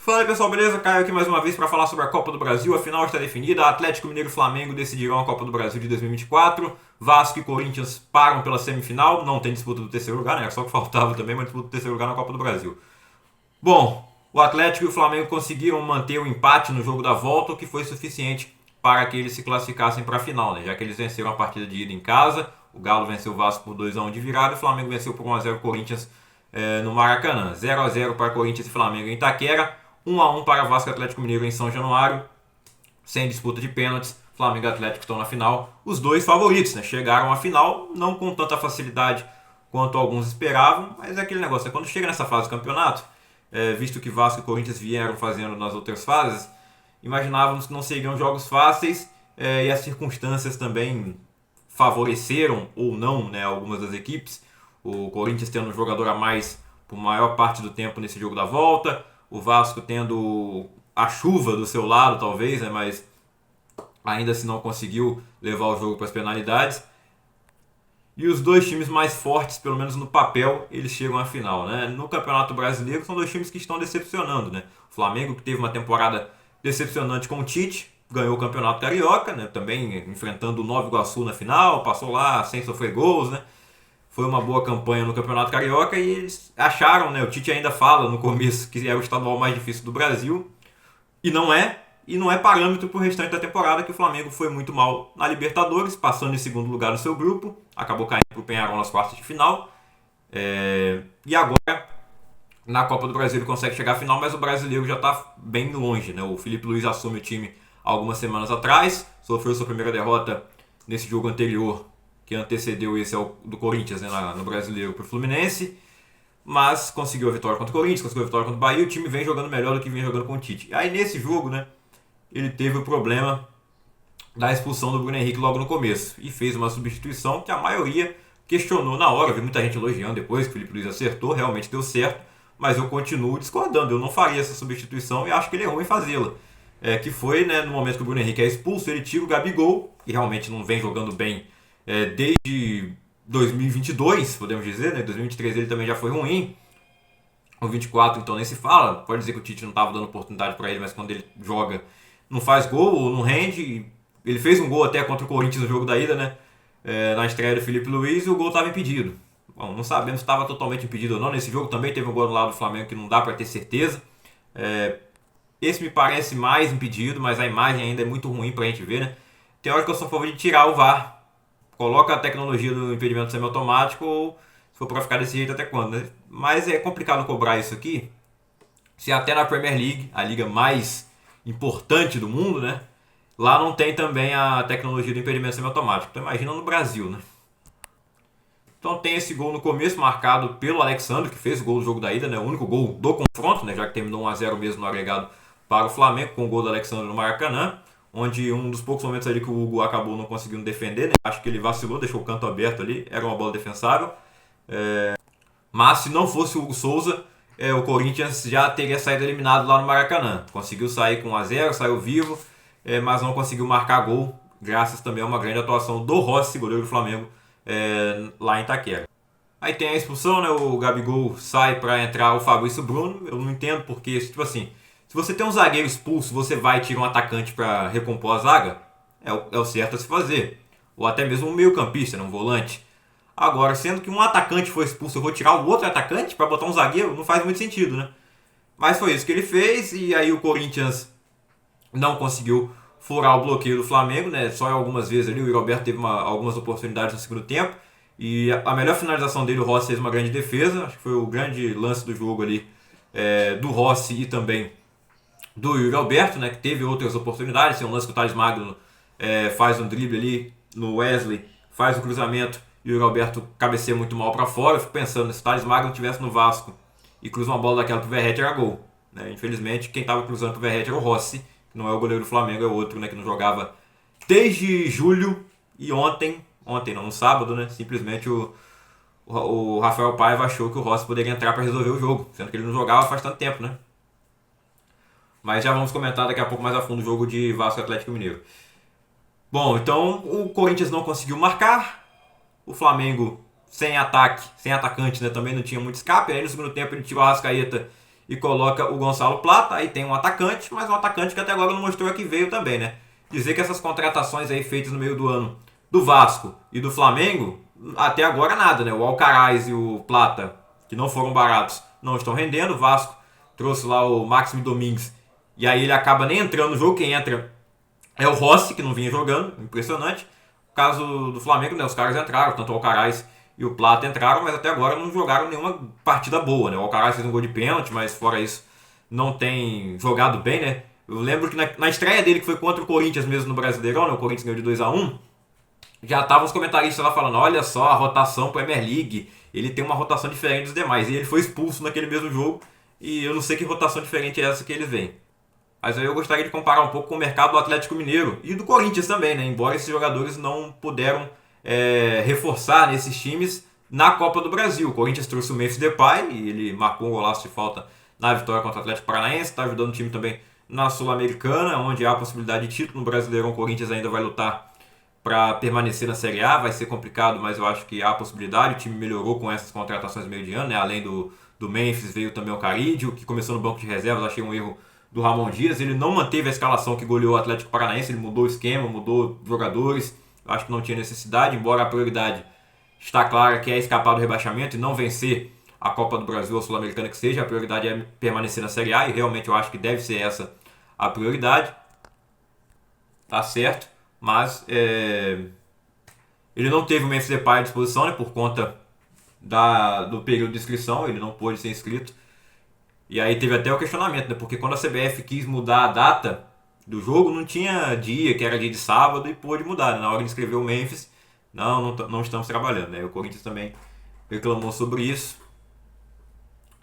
Fala aí pessoal, beleza? Caio aqui mais uma vez para falar sobre a Copa do Brasil. A final está definida, Atlético Mineiro e Flamengo decidirão a Copa do Brasil de 2024. Vasco e Corinthians param pela semifinal, não tem disputa do terceiro lugar, né? Só que faltava também uma disputa do terceiro lugar na Copa do Brasil. Bom, o Atlético e o Flamengo conseguiram manter o empate no jogo da volta, o que foi suficiente para que eles se classificassem para a final, né? Já que eles venceram a partida de ida em casa, o Galo venceu o Vasco por 2-1 de virada e o Flamengo venceu por 1-0 o Corinthians no Maracanã. 0-0 para Corinthians e Flamengo em Itaquera, 1-1 para Vasco e Atlético Mineiro em São Januário, sem disputa de pênaltis. Flamengo e Atlético estão na final. Os dois favoritos, né? Chegaram à final, não com tanta facilidade quanto alguns esperavam, mas é aquele negócio, quando chega nessa fase do campeonato, visto que Vasco e Corinthians vieram fazendo nas outras fases, imaginávamos que não seriam jogos fáceis, e as circunstâncias também favoreceram ou não, né, algumas das equipes. O Corinthians tendo um jogador a mais por maior parte do tempo nesse jogo da volta, o Vasco tendo a chuva do seu lado talvez, né, mas ainda assim não conseguiu levar o jogo para as penalidades. E os dois times mais fortes, pelo menos no papel, eles chegam à final, né? No Campeonato Brasileiro são dois times que estão decepcionando, né? O Flamengo, que teve uma temporada decepcionante com o Tite, ganhou o Campeonato Carioca, né? Também enfrentando o Nova Iguaçu na final, passou lá sem sofrer gols, né? Foi uma boa campanha no Campeonato Carioca e eles acharam, né? O Tite ainda fala no começo que era o estadual mais difícil do Brasil, e não é parâmetro para o restante da temporada, que o Flamengo foi muito mal na Libertadores, passando em segundo lugar no seu grupo, acabou caindo para o Peñarol nas quartas de final, e agora na Copa do Brasil ele consegue chegar à final, mas o brasileiro já está bem longe, né? O Felipe Luiz assume o time algumas semanas atrás, sofreu sua primeira derrota nesse jogo anterior, que antecedeu esse do Corinthians, né, no brasileiro para o Fluminense, mas conseguiu a vitória contra o Corinthians, conseguiu a vitória contra o Bahia, e o time vem jogando melhor do que vem jogando com o Tite. Aí nesse jogo, né, ele teve o problema da expulsão do Bruno Henrique logo no começo e fez uma substituição que a maioria questionou na hora. Vi muita gente elogiando depois que o Felipe Luiz acertou, realmente deu certo, mas eu continuo discordando. Eu não faria essa substituição e acho que ele errou em fazê-la. Que foi, né, no momento que o Bruno Henrique é expulso, ele tira o Gabigol, que realmente não vem jogando bem desde 2022, podemos dizer, né? 2023 ele também já foi ruim. O 24 então nem se fala. Pode dizer que o Tite não estava dando oportunidade para ele, mas quando ele joga não faz gol, não rende. Ele fez um gol até contra o Corinthians no jogo da ida, né? Na estreia do Felipe Luiz, e o gol estava impedido. Bom, não sabemos se estava totalmente impedido ou não. Nesse jogo também teve um gol do lado do Flamengo que não dá para ter certeza. Esse me parece mais impedido, mas a imagem ainda é muito ruim para a gente ver, né? Tem hora que eu sou a favor de tirar o VAR. Coloca a tecnologia do impedimento semiautomático, ou se for para ficar desse jeito até quando, né? Mas é complicado cobrar isso aqui, se até na Premier League, a liga mais importante do mundo, né? Lá não tem também a tecnologia do impedimento semiautomático. Então imagina no Brasil, né? Então tem esse gol no começo marcado pelo Alexandre, que fez o gol do jogo da ida, né? O único gol do confronto, né? Já que terminou 1-0 mesmo no agregado para o Flamengo, com o gol do Alexandre no Maracanã, onde um dos poucos momentos ali que o Hugo acabou não conseguindo defender, né? Acho que ele vacilou, deixou o canto aberto ali, era uma bola defensável. Mas se não fosse o Hugo Souza, o Corinthians já teria saído eliminado lá no Maracanã. Conseguiu sair com 1-0, saiu vivo, mas não conseguiu marcar gol, graças também a uma grande atuação do Rossi, goleiro do Flamengo, lá em Itaquera. Aí tem a expulsão, né? O Gabigol sai para entrar o Fabrício Bruno. Eu não entendo porque, tipo assim, se você tem um zagueiro expulso, você vai tirar um atacante para recompor a zaga, é o certo a se fazer. Ou até mesmo um meio-campista, um volante. Agora, sendo que um atacante foi expulso, eu vou tirar o outro atacante para botar um zagueiro, não faz muito sentido, né? Mas foi isso que ele fez, e aí o Corinthians não conseguiu furar o bloqueio do Flamengo, né? Só algumas vezes ali, o Roberto teve algumas oportunidades no segundo tempo, e a melhor finalização dele, o Rossi fez uma grande defesa, acho que foi o grande lance do jogo ali, do Rossi e também do Yuri Alberto, né, que teve outras oportunidades. Tem um lance que o Thales Magno faz um drible ali no Wesley, faz o cruzamento e o Yuri Alberto cabeceia muito mal para fora. Eu fico pensando, se o Thales Magno estivesse no Vasco e cruza uma bola daquela pro Verratti, era gol, né? Infelizmente, quem estava cruzando pro Verratti era o Rossi, que não é o goleiro do Flamengo, é outro, né, que não jogava desde julho, e ontem não, no sábado, né, simplesmente o Rafael Paiva achou que o Rossi poderia entrar para resolver o jogo, sendo que ele não jogava faz tanto tempo, né? Mas já vamos comentar daqui a pouco mais a fundo o jogo de Vasco e Atlético Mineiro. Bom, então o Corinthians não conseguiu marcar. O Flamengo sem ataque, sem atacante, né, também não tinha muito escape. Aí no segundo tempo ele tirou a Arrascaeta e coloca o Gonçalo Plata. Aí tem um atacante, mas um atacante que até agora não mostrou a que veio também, né? Dizer que essas contratações aí feitas no meio do ano do Vasco e do Flamengo, até agora nada, né? O Alcaraz e o Plata, que não foram baratos, não estão rendendo. O Vasco trouxe lá o Máximo Domingues e aí ele acaba nem entrando no jogo. Quem entra é o Rossi, que não vinha jogando, impressionante. O caso do Flamengo, né? Os caras entraram, tanto o Alcaraz e o Plata entraram, mas até agora não jogaram nenhuma partida boa, né? O Alcaraz fez um gol de pênalti, mas fora isso não tem jogado bem, né? Eu lembro que na estreia dele, que foi contra o Corinthians mesmo no Brasileirão, né? O Corinthians ganhou de 2-1, já estavam os comentaristas lá falando, olha só a rotação Premier League, ele tem uma rotação diferente dos demais. E ele foi expulso naquele mesmo jogo, e eu não sei que rotação diferente é essa que eles veem. Mas aí eu gostaria de comparar um pouco com o mercado do Atlético Mineiro e do Corinthians também, né? Embora esses jogadores não puderam reforçar nesses times na Copa do Brasil. O Corinthians trouxe o Memphis Depay e ele marcou um golaço de falta na vitória contra o Atlético Paranaense. Está ajudando o time também na Sul-Americana, onde há a possibilidade de título. No Brasileirão, o Corinthians ainda vai lutar para permanecer na Série A. Vai ser complicado, mas eu acho que há a possibilidade. O time melhorou com essas contratações meio de ano, né? Além do Memphis, veio também o Carídio, que começou no banco de reservas. Achei um erro do Ramon Dias. Ele não manteve a escalação que goleou o Atlético Paranaense, ele mudou o esquema, mudou jogadores. Acho que não tinha necessidade, embora a prioridade está clara, que é escapar do rebaixamento e não vencer a Copa do Brasil ou a Sul-Americana que seja. A prioridade é permanecer na Série A e realmente eu acho que deve ser essa a prioridade. Tá certo, mas ele não teve o Memphis Depay à disposição, né, por conta do período de inscrição, ele não pôde ser inscrito. E aí teve até o questionamento, né? Porque quando a CBF quis mudar a data do jogo, não tinha dia, que era dia de sábado, e pôde mudar, né? Na hora de inscrever o Memphis, não estamos trabalhando, né? O Corinthians também reclamou sobre isso.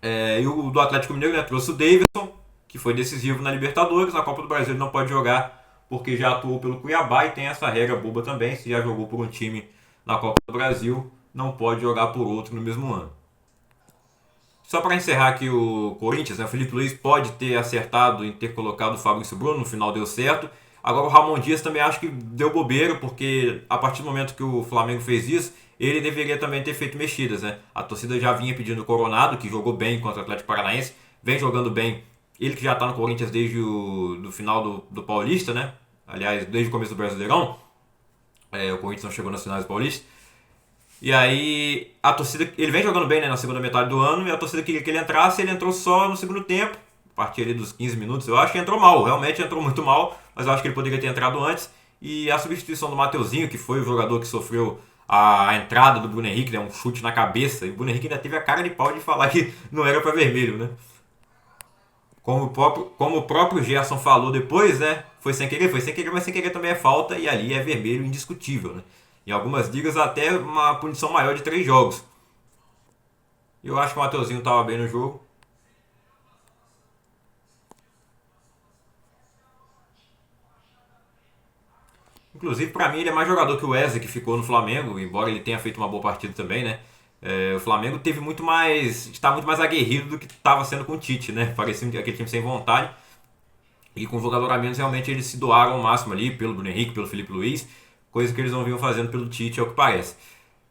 E o do Atlético Mineiro, né, trouxe o Davidson, que foi decisivo na Libertadores. Na Copa do Brasil ele não pode jogar porque já atuou pelo Cuiabá e tem essa regra boba também. Se já jogou por um time na Copa do Brasil, não pode jogar por outro no mesmo ano. Só para encerrar aqui o Corinthians, né, o Felipe Luiz pode ter acertado em ter colocado o Fabrício Bruno, no final deu certo. Agora o Ramon Dias também acho que deu bobeira, porque a partir do momento que o Flamengo fez isso, ele deveria também ter feito mexidas, né? A torcida já vinha pedindo o Coronado, que jogou bem contra o Atlético Paranaense, vem jogando bem. Ele que já está no Corinthians desde o final do Paulista, né? Aliás, desde o começo do Brasileirão. O Corinthians não chegou nas finais do Paulista. E aí a torcida, ele vem jogando bem, né, na segunda metade do ano, e a torcida queria que ele entrasse, ele entrou só no segundo tempo, a partir ali dos 15 minutos, eu acho que entrou mal, realmente entrou muito mal, mas eu acho que ele poderia ter entrado antes. E a substituição do Mateuzinho, que foi o jogador que sofreu a entrada do Bruno Henrique, né, um chute na cabeça, e o Bruno Henrique ainda teve a cara de pau de falar que não era para vermelho, né? Como o próprio Gerson falou depois, né? Foi sem querer, mas sem querer também é falta, e ali é vermelho indiscutível, né? Em algumas ligas até uma punição maior de 3 jogos. Eu acho que o Mateuzinho estava bem no jogo. Inclusive, para mim, ele é mais jogador que o Wesley, que ficou no Flamengo, embora ele tenha feito uma boa partida também, né? O Flamengo teve está muito mais aguerrido do que estava sendo com o Tite, né? Parecia aquele time sem vontade. E com o jogador a menos, realmente eles se doaram ao máximo ali, pelo Bruno Henrique, pelo Felipe Luiz, coisa que eles não vinham fazendo pelo Tite, é o que parece.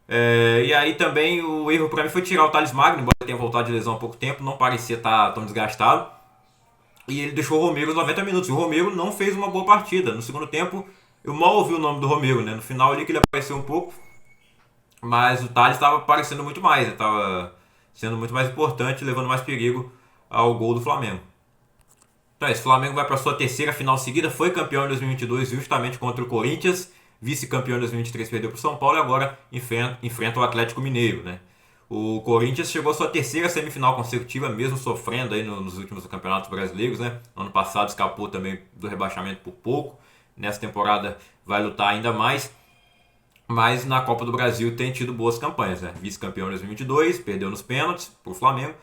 E aí também o erro para mim foi tirar o Thales Magno, embora ele tenha voltado de lesão há pouco tempo, não parecia estar tão desgastado. E ele deixou o Romero os 90 minutos. O Romero não fez uma boa partida. No segundo tempo, eu mal ouvi o nome do Romero, né? No final ali que ele apareceu um pouco, mas o Thales estava aparecendo muito mais, estava sendo muito mais importante, levando mais perigo ao gol do Flamengo. Então esse Flamengo vai para sua terceira final seguida, foi campeão em 2022 justamente contra o Corinthians, vice-campeão em 2023 perdeu para o São Paulo e agora enfrenta o Atlético Mineiro, né? O Corinthians chegou à sua terceira semifinal consecutiva, mesmo sofrendo aí nos últimos campeonatos brasileiros, né? Ano passado escapou também do rebaixamento por pouco, nessa temporada vai lutar ainda mais, mas na Copa do Brasil tem tido boas campanhas, né? Vice-campeão em 2022, perdeu nos pênaltis para o Flamengo,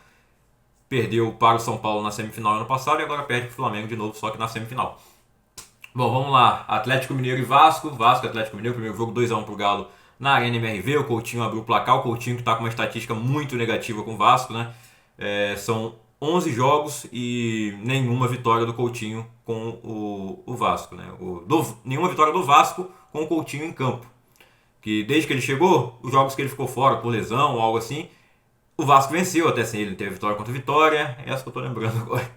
perdeu para o São Paulo na semifinal ano passado e agora perde para o Flamengo de novo, só que na semifinal. Bom, vamos lá. Atlético Mineiro e Vasco. Vasco, Atlético Mineiro, primeiro jogo 2-1 pro Galo na Arena MRV. O Coutinho abriu o placar. O Coutinho que está com uma estatística muito negativa com o Vasco, né? São 11 jogos e nenhuma vitória do Coutinho com o Vasco, né? Nenhuma vitória do Vasco com o Coutinho em campo. Que desde que ele chegou, os jogos que ele ficou fora por lesão ou algo assim, O Vasco venceu, até sem ele teve a vitória contra o Vitória, essa que eu tô lembrando agora.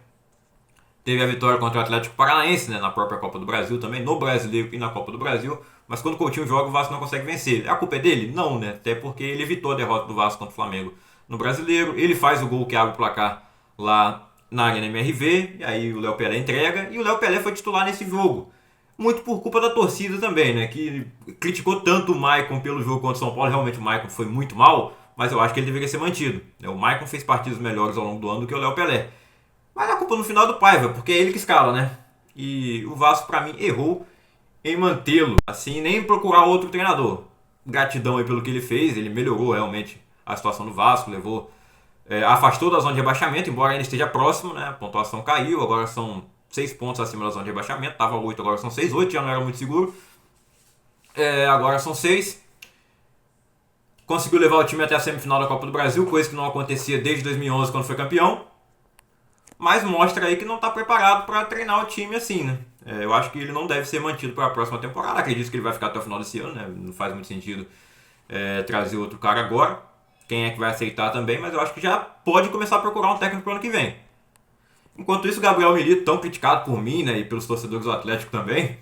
Teve a vitória contra o Atlético Paranaense, né, na própria Copa do Brasil também, no Brasileiro e na Copa do Brasil. Mas quando o Coutinho joga, o Vasco não consegue vencer. A culpa é dele? Não, né? Até porque ele evitou a derrota do Vasco contra o Flamengo no Brasileiro. Ele faz o gol que abre o placar lá na Arena MRV, e aí o Léo Pelé entrega, e o Léo Pelé foi titular nesse jogo. Muito por culpa da torcida também, né? Que criticou tanto o Maicon pelo jogo contra o São Paulo. Realmente o Maicon foi muito mal, mas eu acho que ele deveria ser mantido. O Maicon fez partidas melhores ao longo do ano do que o Léo Pelé. Mas a culpa no final é do Paiva, porque é ele que escala, né? E o Vasco, pra mim, errou em mantê-lo, assim, nem procurar outro treinador. Gratidão aí pelo que ele fez, ele melhorou realmente a situação do Vasco, levou, afastou da zona de rebaixamento, embora ainda esteja próximo, né? A pontuação caiu, agora são 6 pontos acima da zona de rebaixamento, tava 8, agora são 6, 8 já não era muito seguro. Agora são 6. Conseguiu levar o time até a semifinal da Copa do Brasil, coisa que não acontecia desde 2011 quando foi campeão. Mas mostra aí que não está preparado para treinar o time assim, né? Eu acho que ele não deve ser mantido para a próxima temporada. Acredito que ele vai ficar até o final desse ano, né? Não faz muito sentido trazer outro cara agora. Quem é que vai aceitar também, mas eu acho que já pode começar a procurar um técnico para o ano que vem. Enquanto isso, o Gabriel Milito, tão criticado por mim, né, e pelos torcedores do Atlético também,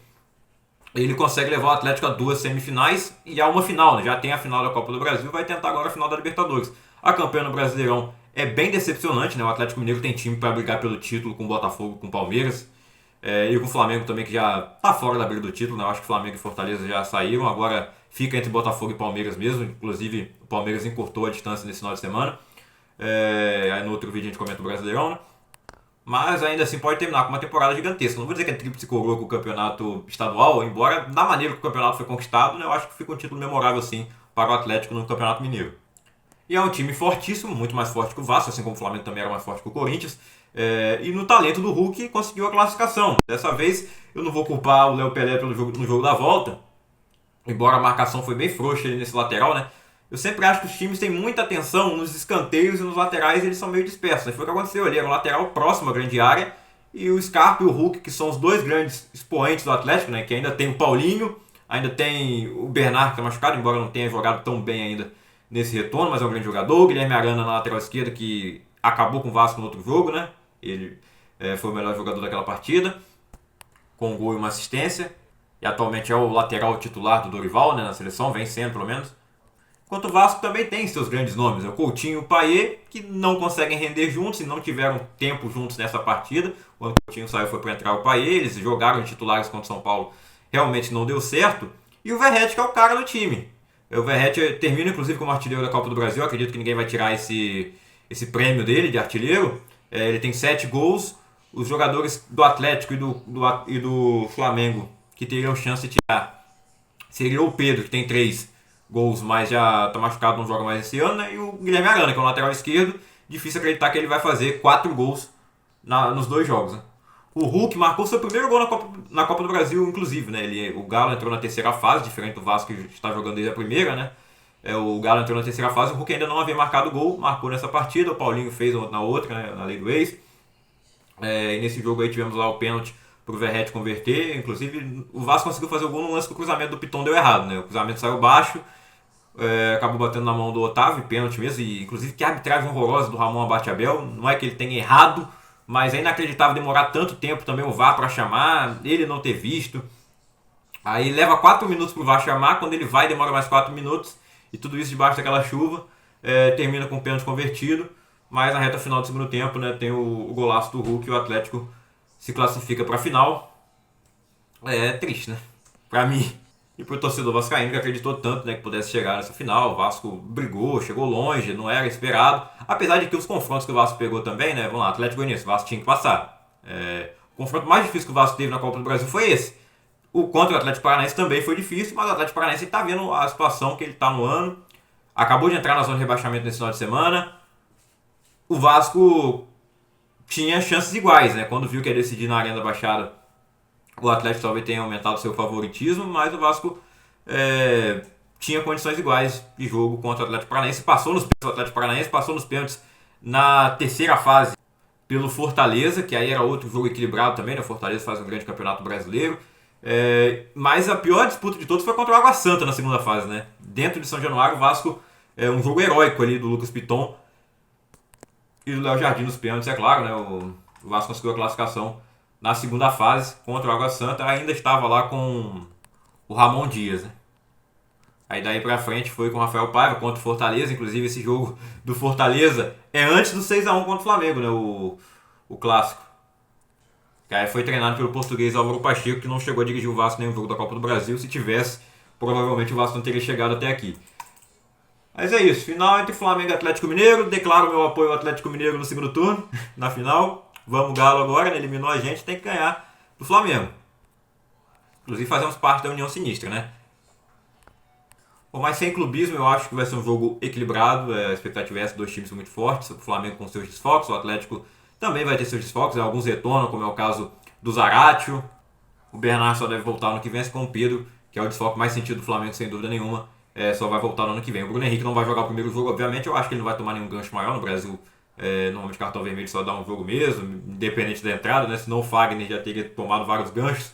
ele consegue levar o Atlético a 2 semifinais e a uma final, né? Já tem a final da Copa do Brasil e vai tentar agora a final da Libertadores. A campanha no Brasileirão é bem decepcionante, né? O Atlético Mineiro tem time para brigar pelo título com o Botafogo, com o Palmeiras. E com o Flamengo também, que já tá fora da briga do título, né? Eu acho que o Flamengo e Fortaleza já saíram, agora fica entre Botafogo e Palmeiras mesmo. Inclusive, o Palmeiras encurtou a distância nesse final de semana. Aí no outro vídeo a gente comenta o Brasileirão, né? Mas ainda assim pode terminar com uma temporada gigantesca. Não vou dizer que é tríplice coroa com o campeonato estadual, embora da maneira que o campeonato foi conquistado, né, eu acho que fica um título memorável sim para o Atlético no Campeonato Mineiro. E é um time fortíssimo, muito mais forte que o Vasco, assim como o Flamengo também era mais forte que o Corinthians. E no talento do Hulk conseguiu a classificação. Dessa vez eu não vou culpar o Léo Pelé no jogo da volta, embora a marcação foi bem frouxa ali nesse lateral, né? Eu sempre acho que os times têm muita atenção nos escanteios e nos laterais, eles são meio dispersos. Foi o que aconteceu ali, era um lateral próximo à grande área, e o Scarpa e o Hulk, que são os dois grandes expoentes do Atlético, né? Que ainda tem o Paulinho, ainda tem o Bernard, que está machucado, embora não tenha jogado tão bem ainda nesse retorno, mas é um grande jogador. O Guilherme Arana na lateral esquerda, que acabou com o Vasco no outro jogo, né? Ele foi o melhor jogador daquela partida, com um gol e uma assistência. E atualmente é o lateral titular do Dorival, né, na seleção, vem sendo pelo menos. Enquanto o Vasco também tem seus grandes nomes, o Coutinho e o Payet, que não conseguem render juntos e não tiveram tempo juntos nessa partida. Quando o Coutinho saiu foi para entrar o Payet, eles jogaram titulares contra o São Paulo, realmente não deu certo. E o Verratti, que é o cara do time. O Verratti termina inclusive como artilheiro da Copa do Brasil, acredito que ninguém vai tirar esse prêmio dele de artilheiro. Ele tem 7 gols. Os jogadores do Atlético e do Flamengo que teriam chance de tirar seria o Pedro, que tem 3 gols, mas já tá machucado, não joga mais esse ano, né? E o Guilherme Arana, que é um lateral esquerdo. Difícil acreditar que ele vai fazer 4 gols nos 2 jogos, né? O Hulk marcou seu primeiro gol na Copa do Brasil, inclusive, né? O Galo entrou na terceira fase, diferente do Vasco, que está jogando desde a primeira, né? O Galo entrou na terceira fase, o Hulk ainda não havia marcado gol, marcou nessa partida, o Paulinho fez na outra, né? Na lei do ex. E nesse jogo aí tivemos lá o pênalti pro Verratti converter. Inclusive, o Vasco conseguiu fazer o gol no lance que o cruzamento do Piton deu errado, né? O cruzamento saiu baixo, acabou batendo na mão do Otávio, pênalti mesmo. E inclusive que arbitragem horrorosa do Ramon Abate-Abel. Não é que ele tenha errado, mas é inacreditável demorar tanto tempo também o VAR para chamar, ele não ter visto. Aí leva 4 minutos pro VAR chamar, quando ele vai demora mais 4 minutos. E tudo isso debaixo daquela chuva. Termina com o pênalti convertido. Mas na reta final do segundo tempo, né, tem o golaço do Hulk e o Atlético se classifica para a final. É triste, né? Para mim e para o torcedor vascaíno, que acreditou tanto, né, que pudesse chegar nessa final. O Vasco brigou, chegou longe, não era esperado. Apesar de que os confrontos que o Vasco pegou também, né? Vamos lá, Atlético Goianiense, o Vasco tinha que passar. O confronto mais difícil que o Vasco teve na Copa do Brasil foi esse. O contra o Atlético Paranaense também foi difícil, mas o Atlético Paranaense está vendo a situação que ele está no ano. Acabou de entrar na zona de rebaixamento nesse final de semana. O Vasco tinha chances iguais, né? Quando viu que ia decidir na Arena da Baixada, o Atlético talvez tenha aumentado seu favoritismo, mas o Vasco tinha condições iguais de jogo contra o Atlético Paranaense. Passou nos pênaltis, o Atlético Paranaense passou nos pênaltis na terceira fase pelo Fortaleza, que aí era outro jogo equilibrado também, né? O Fortaleza faz um grande campeonato brasileiro. Mas a pior disputa de todos foi contra o Água Santa na segunda fase, né? Dentro de São Januário, o Vasco um jogo heróico ali do Lucas Piton. E do Léo Jardim nos pênaltis, é claro, né? O Vasco conseguiu a classificação na segunda fase contra o Água Santa. Ainda estava lá com o Ramon Dias, né? Aí daí pra frente foi com o Rafael Paiva contra o Fortaleza. Inclusive esse jogo do Fortaleza é antes do 6-1 contra o Flamengo, né? O clássico. Que aí foi treinado pelo português Álvaro Pacheco, que não chegou a dirigir o Vasco em nenhum jogo da Copa do Brasil. Se tivesse, provavelmente o Vasco não teria chegado até aqui. Mas é isso, final entre Flamengo e Atlético Mineiro. Declaro meu apoio ao Atlético Mineiro no segundo turno, na final. Vamos Galo agora, né? Eliminou a gente, tem que ganhar do Flamengo. Inclusive fazemos parte da União Sinistra, né? Bom, mas sem clubismo, eu acho que vai ser um jogo equilibrado. A expectativa é essa, dois times muito fortes. O Flamengo com seus desfalques, o Atlético também vai ter seus desfalques. Alguns retornam, como é o caso do Zaratio. O Bernard só deve voltar no que vem, com o Pedro, que é o desfalque mais sentido do Flamengo, sem dúvida nenhuma. Só vai voltar no ano que vem. O Bruno Henrique não vai jogar o primeiro jogo, obviamente. Eu acho que ele não vai tomar nenhum gancho maior no Brasil. Normalmente cartão vermelho só dá um jogo mesmo, independente da entrada, né? Senão o Fagner já teria tomado vários ganchos.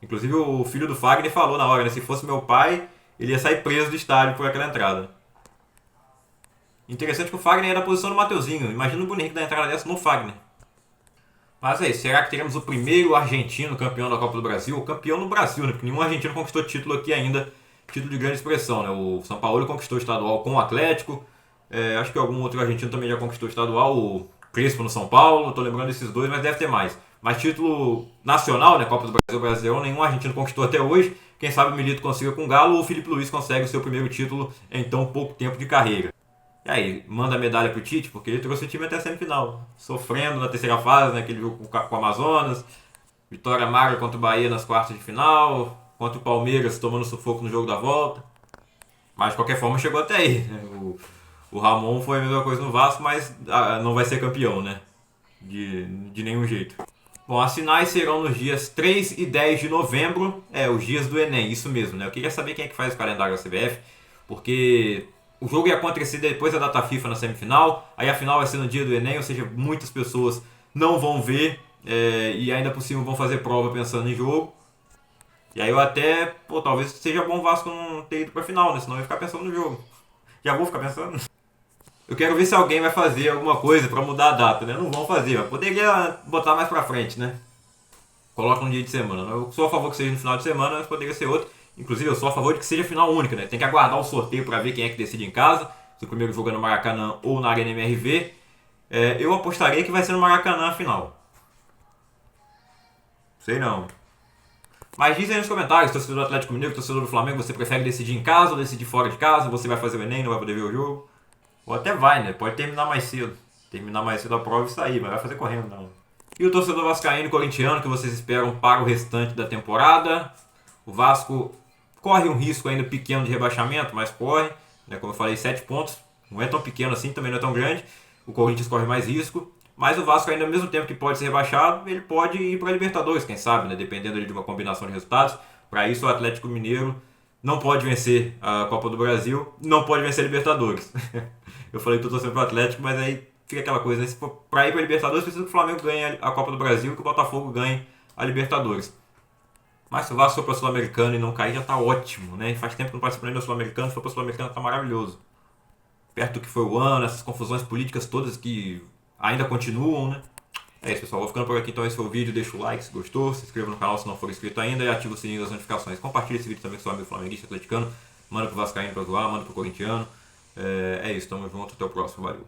Inclusive o filho do Fagner falou na hora, né? Se fosse meu pai, ele ia sair preso do estádio por aquela entrada. Interessante que o Fagner era da posição do Mateuzinho. Imagina o Bruno Henrique dar entrada dessa no Fagner. Mas é isso, será que teremos o primeiro argentino campeão da Copa do Brasil? O campeão no Brasil, né? Porque nenhum argentino conquistou título aqui ainda, título de grande expressão, né? O São Paulo conquistou o estadual com o Atlético. Acho que algum outro argentino também já conquistou o estadual, o Crespo no São Paulo. Tô lembrando desses dois, mas deve ter mais. Mas título nacional, né? Copa do Brasil, Brasileirão, nenhum argentino conquistou até hoje. Quem sabe o Milito consiga com o Galo ou o Felipe Luiz consegue o seu primeiro título em tão pouco tempo de carreira. E aí, manda a medalha pro Tite, porque ele trouxe o time até a semifinal. Sofrendo na terceira fase, naquele jogo com o Amazonas. Vitória magra contra o Bahia nas quartas de final. Contra o Palmeiras tomando sufoco no jogo da volta. Mas de qualquer forma chegou até aí. O Ramon foi a mesma coisa no Vasco, mas não vai ser campeão, né? De nenhum jeito. Bom, as finais serão nos dias 3 e 10 de novembro. Os dias do Enem, isso mesmo, né? Eu queria saber quem é que faz o calendário da CBF, porque o jogo ia acontecer depois da data FIFA na semifinal, aí a final vai ser no dia do Enem, ou seja, muitas pessoas não vão ver e ainda por cima vão fazer prova pensando em jogo. E aí eu até, talvez seja bom o Vasco não ter ido pra final, né? Senão eu ia ficar pensando no jogo. Já vou ficar pensando. Eu quero ver se alguém vai fazer alguma coisa pra mudar a data, né? Não vão fazer, mas poderia botar mais pra frente, né? Coloca um dia de semana. Eu sou a favor que seja no final de semana, mas poderia ser outro. Inclusive, eu sou a favor de que seja final única, né? Tem que aguardar o sorteio para ver quem é que decide em casa. Se o primeiro jogo é no Maracanã ou na Arena MRV. Eu apostaria que vai ser no Maracanã a final. Sei não. Mas diz aí nos comentários, torcedor do Atlético Mineiro, torcedor do Flamengo, você prefere decidir em casa ou decidir fora de casa? Você vai fazer o Enem, não vai poder ver o jogo? Ou até vai, né? Pode terminar mais cedo. Terminar mais cedo a prova e sair, mas vai fazer correndo, não. E o torcedor vascaíno e corintiano que vocês esperam para o restante da temporada? O Vasco corre um risco ainda pequeno de rebaixamento, mas corre, né? Como eu falei, 7 pontos, não é tão pequeno assim, também não é tão grande. O Corinthians corre mais risco, mas o Vasco ainda ao mesmo tempo que pode ser rebaixado, ele pode ir para a Libertadores, quem sabe, né? Dependendo de uma combinação de resultados. Para isso o Atlético Mineiro não pode vencer a Copa do Brasil, não pode vencer a Libertadores. Eu falei que estou torcendo para o Atlético, mas aí fica aquela coisa, né? Se for para ir para a Libertadores, precisa que o Flamengo ganhe a Copa do Brasil e que o Botafogo ganhe a Libertadores. Mas se o Vasco for para a Sul-Americana e não cair, já tá ótimo, né? Faz tempo que não participa nem da Sul-Americana, se for para a Sul-Americana tá maravilhoso. Perto do que foi o ano, essas confusões políticas todas que ainda continuam, né? É isso, pessoal. Vou ficando por aqui então. Esse foi o vídeo. Deixa o like se gostou, se inscreva no canal se não for inscrito ainda e ativa o sininho das notificações. Compartilha esse vídeo também com seu amigo flamenguista atleticano. Manda pro vascaíno pra zoar, manda pro corintiano. É isso, tamo junto. Até o próximo. Valeu.